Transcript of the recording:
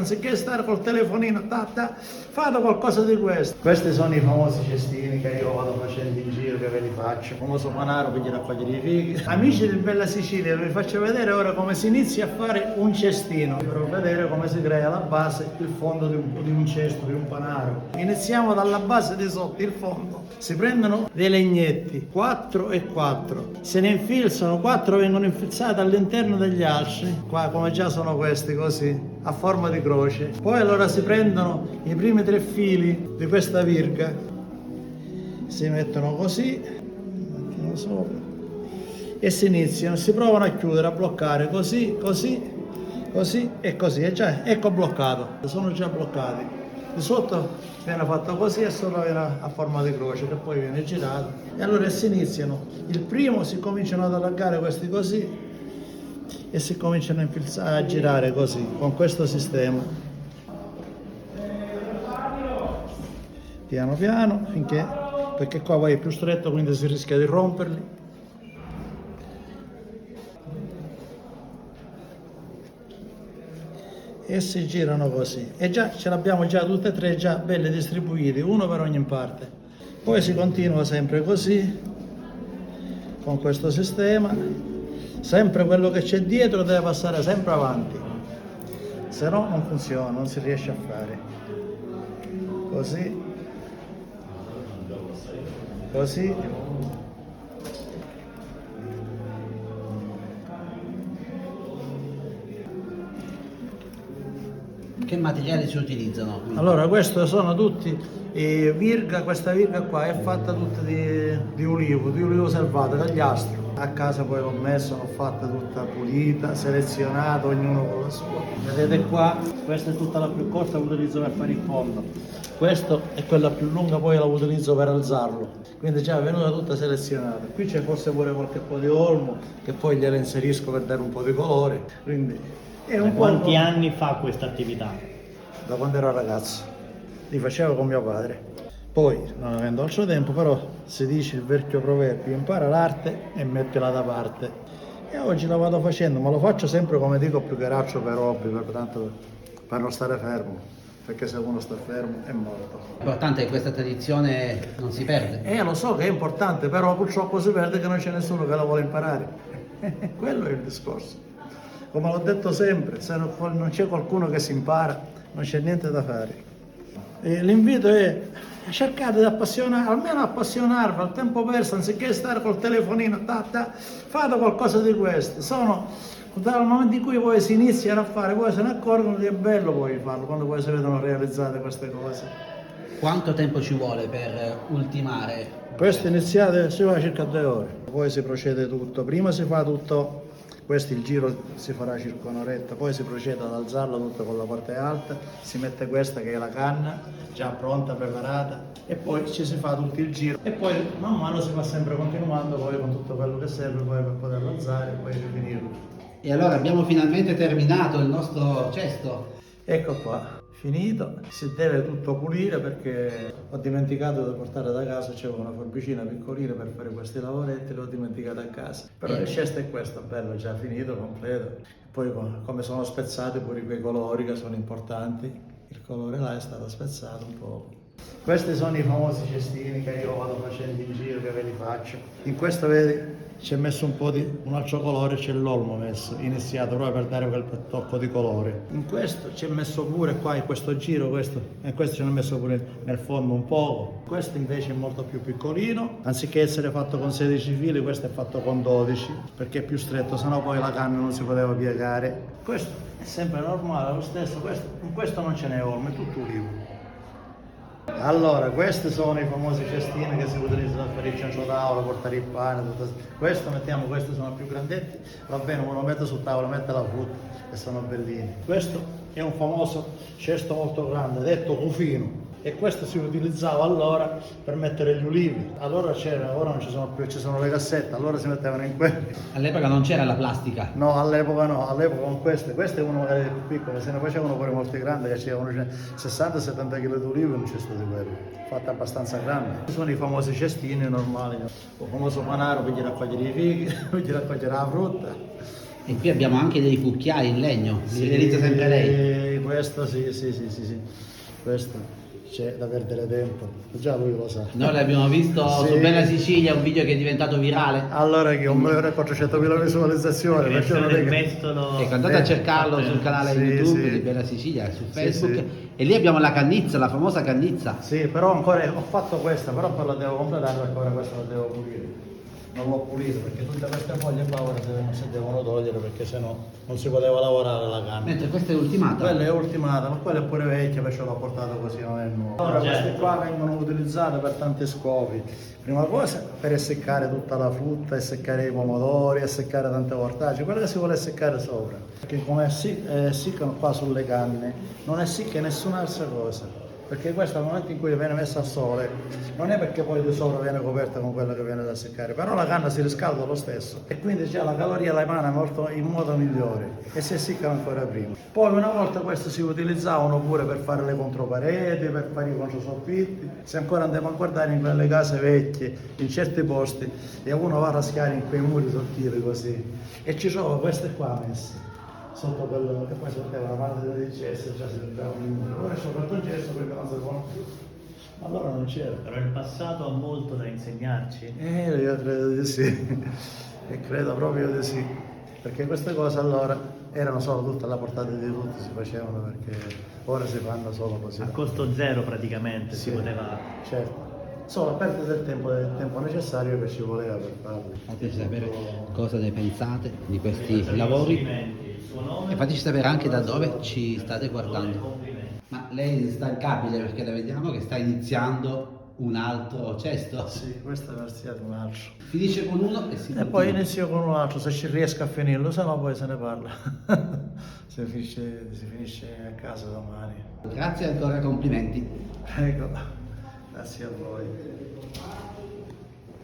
Anziché stare col telefonino, fate qualcosa di questo. Questi sono i famosi cestini che io vado facendo in giro, che ve li faccio. Il famoso panaro per gli raccogliere i fighi. Amici di Bella Sicilia, vi faccio vedere ora come si inizia a fare un cestino. Vi farò vedere come si crea la base, il fondo di un cesto, di un panaro. Iniziamo dalla base di sotto, il fondo. Si prendono dei legnetti, 4 e 4. Se ne infilzano, 4 vengono infilzati all'interno degli altri, qua come già sono questi così, a forma di croce. Poi allora si prendono i primi 3 fili di questa virga, si mettono così, mettono sopra, e si iniziano, si provano a chiudere, a bloccare così, così, così e così. E già, ecco bloccato, sono già bloccati. Di sotto viene fatto così e sopra viene a forma di croce, che poi viene girato. E allora si iniziano. Il primo si cominciano ad allargare questi così e si cominciano a infilzare, a girare così, con questo sistema. Piano piano, finché, perché qua poi è più stretto, quindi si rischia di romperli. E si girano così. E già ce l'abbiamo già tutte e 3 già belle distribuite, uno per ogni parte. Poi si continua sempre così, con questo sistema. Sempre quello che c'è dietro deve passare sempre avanti, se no non funziona, non si riesce a fare. Così, così. Che materiali si utilizzano? Quindi? Allora, questi sono tutti virga, questa virga qua è fatta tutta di ulivo selvato, tagliastro. A casa poi l'ho messo, l'ho fatta tutta pulita, selezionata, ognuno con la sua. Vedete qua, questa è tutta la più corta che utilizzo per fare il fondo. Questa è quella più lunga, poi la utilizzo per alzarlo. Quindi già è venuta tutta selezionata. Qui c'è forse pure qualche po' di olmo, che poi gliela inserisco per dare un po' di colore. Quindi quanti anni fa questa attività? Da quando ero ragazzo, li facevo con mio padre. Poi, non avendo altro tempo, però si dice il vecchio proverbio: impara l'arte e mettila da parte. E oggi la vado facendo, ma lo faccio sempre, come dico, più che altro per hobby, per non stare fermo, perché se uno sta fermo è morto. L'importante è che questa tradizione non si perde. Lo so che è importante, però purtroppo si perde, che non c'è nessuno che la vuole imparare. Quello è il discorso. Come l'ho detto sempre, se non c'è qualcuno che si impara, non c'è niente da fare. E l'invito è: cercate di almeno appassionarvi al tempo perso, anziché stare col telefonino, fate qualcosa di questo. Dal momento in cui poi si iniziano a fare, poi se ne accorgono che è bello poi farlo, quando poi si vedono realizzate queste cose. Quanto tempo ci vuole per ultimare? Questo iniziate si fa circa 2 ore, poi si procede tutto. Prima si fa tutto. Questo il giro si farà circa un'oretta, poi si procede ad alzarlo tutto con la parte alta, si mette questa che è la canna, già pronta, preparata, e poi ci si fa tutto il giro. E poi man mano si va sempre continuando poi con tutto quello che serve poi per poterlo alzare e poi rifinirlo. E allora abbiamo finalmente terminato il nostro cesto. Ecco qua, finito. Si deve tutto pulire, perché ho dimenticato di portare da casa, c'è una forbicina piccolina per fare questi lavoretti, l'ho dimenticato a casa. Però il cesto è questo, bello, già finito, completo. Poi come sono spezzati pure quei colori che sono importanti, il colore là è stato spezzato un po'. Questi sono i famosi cestini che io vado facendo in giro, che ve li faccio. In questo vedi c'è messo un altro colore, c'è l'olmo messo, iniziato proprio per dare quel tocco di colore. In questo c'è messo pure qua, in questo giro, questo ci hanno messo pure nel fondo un poco. Questo invece è molto più piccolino, anziché essere fatto con 16 fili, questo è fatto con 12, perché è più stretto, sennò poi la canna non si poteva piegare. Questo è sempre normale, lo stesso, in questo non ce n'è olmo, è tutto ulivo. Allora, questi sono i famosi cestini che si utilizzano per il centro tavola, portare il pane, questi sono più grandetti, va bene, uno mette sul tavolo, mette la frutta e sono bellini. Questo è un famoso cesto molto grande, detto cufino, e questo si utilizzava allora per mettere gli ulivi. Allora ora non ci sono più, ci sono le cassette, allora si mettevano in quelli. All'epoca non c'era la plastica? No, all'epoca con queste è uno magari più piccolo, se ne facevano pure molti grandi, che c'erano 60-70 kg di ulivo in un cesto di quello, fatto abbastanza grande. Questi sono i famosi cestini normali, il famoso panaro per gli raccogliere i fighi, per gli raccogliere la frutta. E qui abbiamo anche dei cucchiai in legno, li realizza sempre lei? questo sì. Questo c'è da perdere tempo, già lui lo sa. Noi l'abbiamo visto Sì. su Bella Sicilia, un video che è diventato virale. Allora che 1.400.000 visualizzazioni, La perché creazione non è del che... mestolo. Ecco, andate a cercarlo sul canale Sì, YouTube sì. di Bella Sicilia, su Sì, Facebook. sì. E lì abbiamo la cannizza, la famosa cannizza. Sì, però ancora ho fatto questa, però poi la devo completare perché ora questa la devo pulire. Non l'ho pulito perché tutte queste foglie qua ora si devono togliere perché sennò non si poteva lavorare la canna. Mentre questa è ultimata. Quella è ultimata, ma quella è pure vecchia, perciò l'ho portata così, non è nuova. Ora queste qua vengono utilizzate per tanti scopi. Prima cosa per essiccare tutta la frutta, essiccare i pomodori, essiccare tante ortaggi, quello che si vuole essiccare sopra. Perché come essiccano qua sulle canne, non essicca nessun'altra cosa. Perché questo al momento in cui viene messa al sole, non è perché poi di sopra viene coperta con quello che viene da seccare, però la canna si riscalda lo stesso e quindi già la caloria la emana in modo migliore e si essiccano ancora prima. Poi una volta queste si utilizzavano pure per fare le contropareti, per fare i controsoffitti. Se ancora andiamo a guardare in quelle case vecchie, in certi posti, e uno va a raschiare in quei muri sottili così e ci trova queste qua messe sotto quello che poi sorteva la parte del gesso, già si metteva un numero. Ora è sopra il gesso perché non si può più. Ma allora non c'era. Però il passato ha molto da insegnarci. Io credo di sì, e credo proprio di sì, perché queste cose allora erano solo tutte alla portata di tutti, si facevano perché ora si fanno solo così. A costo zero praticamente Sì, si poteva. certo. Solo a perdere del tempo necessario che ci voleva per farlo. Fateci sapere cosa ne pensate di questi Facciamo i lavori complimenti, il suo nome e fateci sapere anche da dove ci state guardando. complimenti. Ma lei è instancabile perché la vediamo che sta iniziando un altro cesto. Sì, questo è iniziato un altro. Finisce con uno e si E continua. poi inizio con un altro, se ci riesco a finirlo, se no poi se ne parla. Si finisce a casa domani. Grazie ancora, complimenti. Ecco, grazie a voi.